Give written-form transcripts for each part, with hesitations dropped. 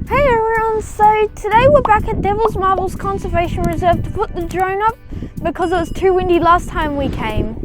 Hey everyone, so today we're back at Devil's Marbles Conservation Reserve to put the drone up because it was too windy last time we came.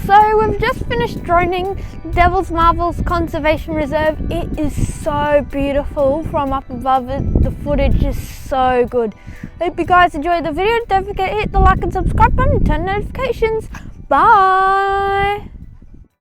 So we've just finished droning Devil's Marbles Conservation Reserve. It is so beautiful from up above. The footage is so good. Hope you guys enjoyed the video. Don't forget to hit the like and subscribe button, turn notifications. Bye.